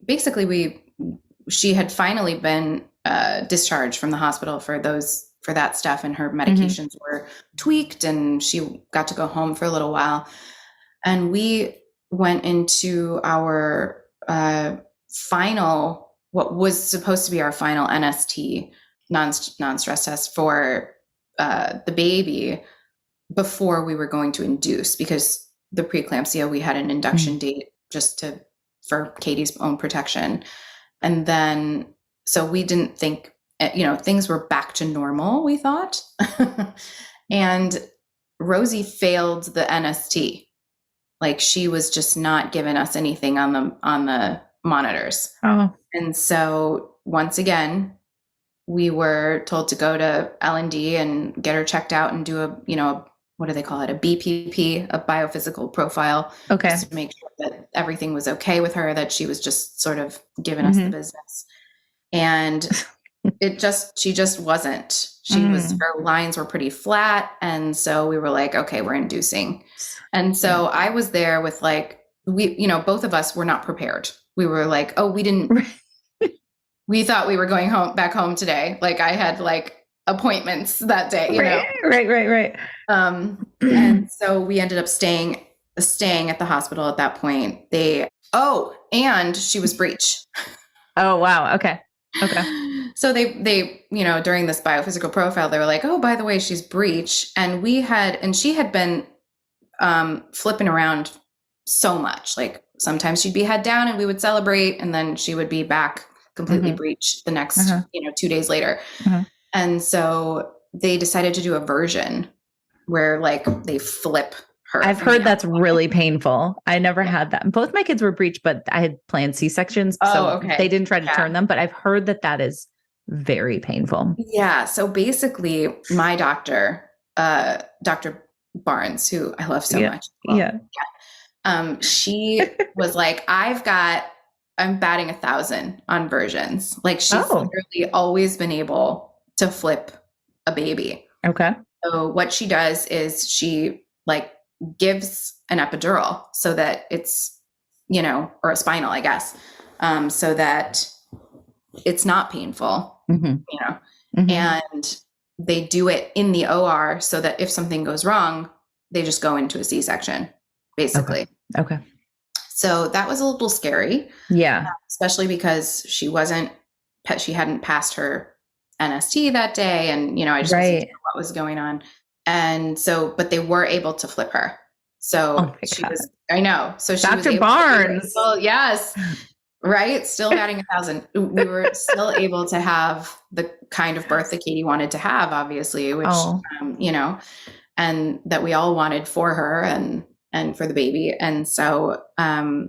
basically she had finally been discharged from the hospital for that stuff, and her medications were tweaked, and she got to go home for a little while. And we went into our what was supposed to be our final NST, non-stress test for the baby, before we were going to induce, because the preeclampsia, we had an induction date just for Katie's own protection. And then so we didn't think, things were back to normal, we thought. And Rosie failed the NST. Like, she was just not giving us anything on the monitors.
Oh.
And so once again, we were told to go to L&D and get her checked out and do what do they call it? A BPP, a biophysical profile.
Okay.
Just to make sure that everything was okay with her, that she was just sort of giving us the business. And she just wasn't. Her lines were pretty flat. And so we were like, okay, we're inducing. And so I was there with both of us were not prepared. We were like, oh, we thought we were going back home today. Like, I had appointments that day,
Right.
And so we ended up staying at the hospital at that point. And she was breech.
Oh, wow. Okay.
So they during this biophysical profile, they were like, oh, by the way, she's breech. And she had been flipping around so much. Like, sometimes she'd be head down and we would celebrate, and then she would be back completely breech the next, 2 days later. And so they decided to do a version where they flip her.
I've heard that's really painful. I never had that. Both my kids were breech, but I had planned C-sections. So they didn't try to turn them, but I've heard that is very painful.
Yeah. So basically my doctor, Dr. Barnes, who I love so much. She was like, I'm batting 1,000 on versions. Like, she's literally always been able to flip a baby.
Okay.
So what she does is she gives an epidural so that it's, or a spinal, I guess, so that it's not painful, and they do it in the OR so that if something goes wrong, they just go into a C-section, basically.
Okay.
So that was a little scary.
Yeah.
Especially because she hadn't passed her NST that day. And, I just wasn't sure what was going on. And so, but they were able to flip her. So I know. So she
Dr.
was
Barnes.
Well, yes. Right. Still batting 1,000. We were still able to have the kind of birth that Katie wanted to have, obviously, which, and that we all wanted for her and for the baby. And so, so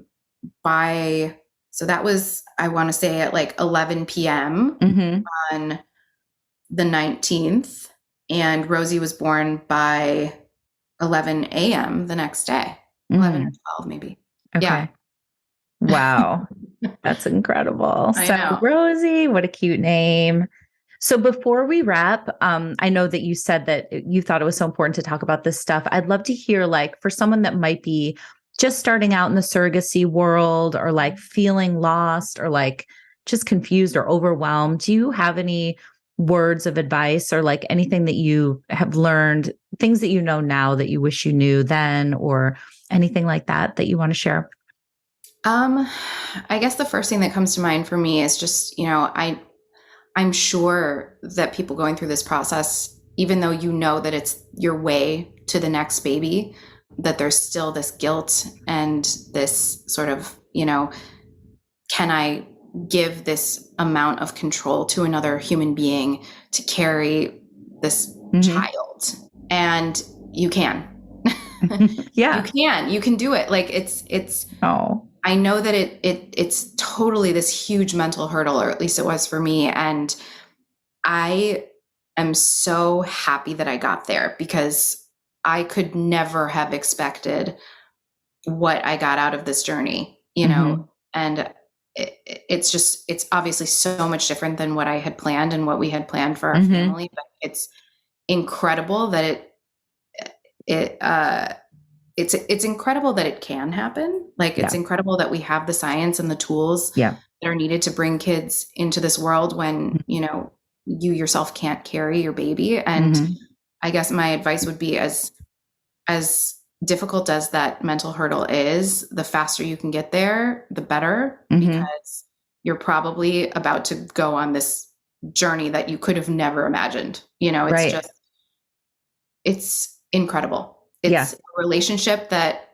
that was, I want to say at 11 PM on the 19th, and Rosie was born by 11 AM the next day, 11 or 12 maybe.
Okay.
Yeah.
Wow. That's incredible.
I
So
know.
Rosie, what a cute name. So before we wrap, I know that you said that you thought it was so important to talk about this stuff. I'd love to hear, for someone that might be just starting out in the surrogacy world, or feeling lost, or just confused or overwhelmed. Do you have any words of advice, or anything that you have learned, things that you know now that you wish you knew then, or anything like that you want to share?
I guess the first thing that comes to mind for me is just, I'm sure that people going through this process, even though that it's your way to the next baby, that there's still this guilt and this sort of, can I give this amount of control to another human being to carry this child? And you can.
Yeah.
You can do it. I know that it's totally this huge mental hurdle, or at least it was for me. And I am so happy that I got there, because I could never have expected what I got out of this journey, and it's obviously so much different than what I had planned and what we had planned for our family, but it's incredible that it's incredible that it can happen. It's incredible that we have the science and the tools that are needed to bring kids into this world when, you yourself can't carry your baby. And I guess my advice would be, as difficult as that mental hurdle is, the faster you can get there, the better, because you're probably about to go on this journey that you could have never imagined. It's incredible. It's a relationship that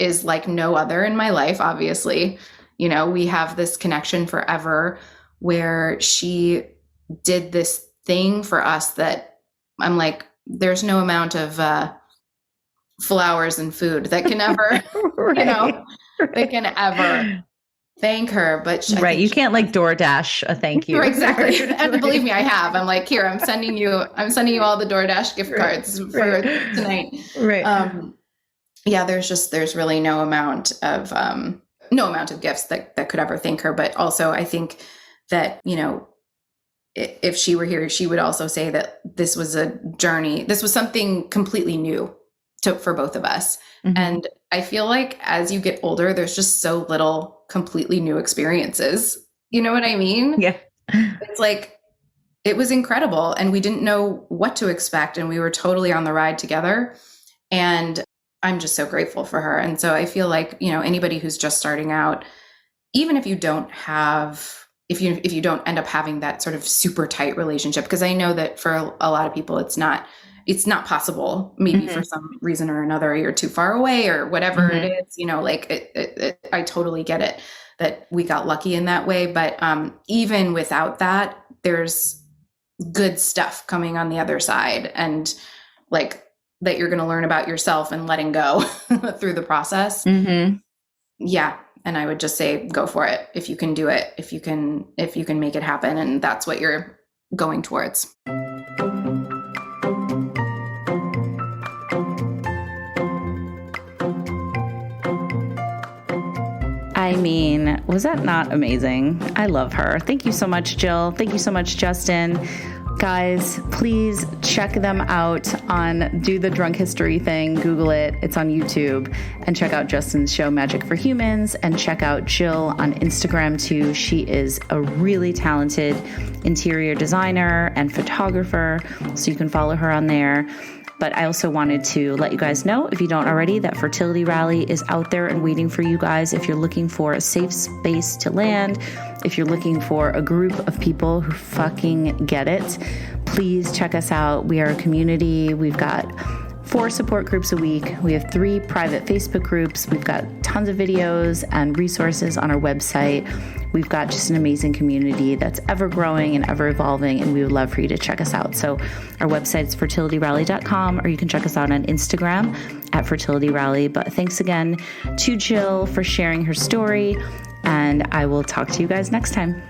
is like no other in my life. Obviously, we have this connection forever. where she did this thing for us that I'm like, there's no amount of flowers and food that can ever, that can ever thank her. But
you can't like DoorDash a thank you.
Exactly. And believe me, I have. I'm like, here, I'm sending you all the DoorDash gift cards for tonight.
Right.
There's really no amount of gifts that could ever thank her. But also I think that, if she were here, she would also say that this was a journey. This was something completely new for both of us. Mm-hmm. And I feel like as you get older, there's just so little completely new experiences. You know what I mean?
Yeah.
It's like, it was incredible and we didn't know what to expect. And we were totally on the ride together. And I'm just so grateful for her. And so I feel like, anybody who's just starting out, even if you don't if you don't end up having that sort of super tight relationship, because I know that for a lot of people, it's not possible, maybe for some reason or another, you're too far away or whatever it is, I totally get it that we got lucky in that way. But even without that, there's good stuff coming on the other side, and like that you're going to learn about yourself and letting go through the process. Mm-hmm. Yeah. And I would just say, go for it. If you can do it, if you can make it happen. And that's what you're going towards.
I mean, was that not amazing? I love her. Thank you so much, Jill. Thank you so much, Justin. Guys, please check them out on Do the Drunk History thing. Google it. It's on YouTube. And check out Justin's show, Magic for Humans. And check out Jill on Instagram, too. She is a really talented interior designer and photographer. So you can follow her on there. But I also wanted to let you guys know, if you don't already, that Fertility Rally is out there and waiting for you guys. If you're looking for a safe space to land, if you're looking for a group of people who fucking get it, please check us out. We are a community. We've got 4 support groups a week. We have 3 private Facebook groups. We've got tons of videos and resources on our website. We've got just an amazing community that's ever growing and ever evolving, and we would love for you to check us out. So our website is fertilityrally.com, or you can check us out on Instagram at fertilityrally. But thanks again to Jill for sharing her story, and I will talk to you guys next time.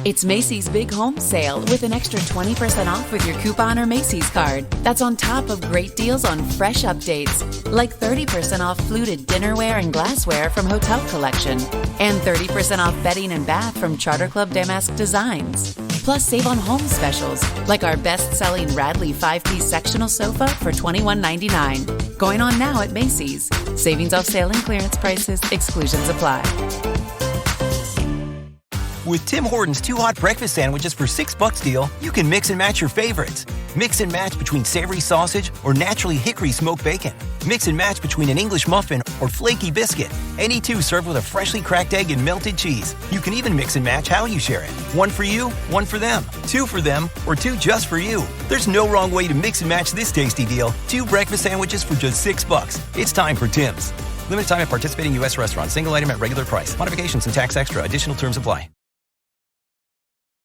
It's Macy's Big Home Sale with an extra 20% off with your coupon or Macy's card. That's on top of great deals on fresh updates, like 30% off fluted dinnerware and glassware from Hotel Collection, and 30% off bedding and bath from Charter Club Damask Designs. Plus, save on home specials, like our best-selling Radley 5-piece sectional sofa for $21.99. Going on now at Macy's. Savings off sale and clearance prices. Exclusions apply.
With Tim Hortons 2 hot breakfast sandwiches for $6 deal, you can mix and match your favorites. Mix and match between savory sausage or naturally hickory smoked bacon. Mix and match between an English muffin or flaky biscuit. Any 2 served with a freshly cracked egg and melted cheese. You can even mix and match how you share it. 1 for you, 1 for them, 2 for them, or 2 just for you. There's no wrong way to mix and match this tasty deal. 2 breakfast sandwiches for just $6. It's time for Tim's. Limited time at participating U.S. restaurants. Single item at regular price. Modifications and tax extra. Additional terms apply.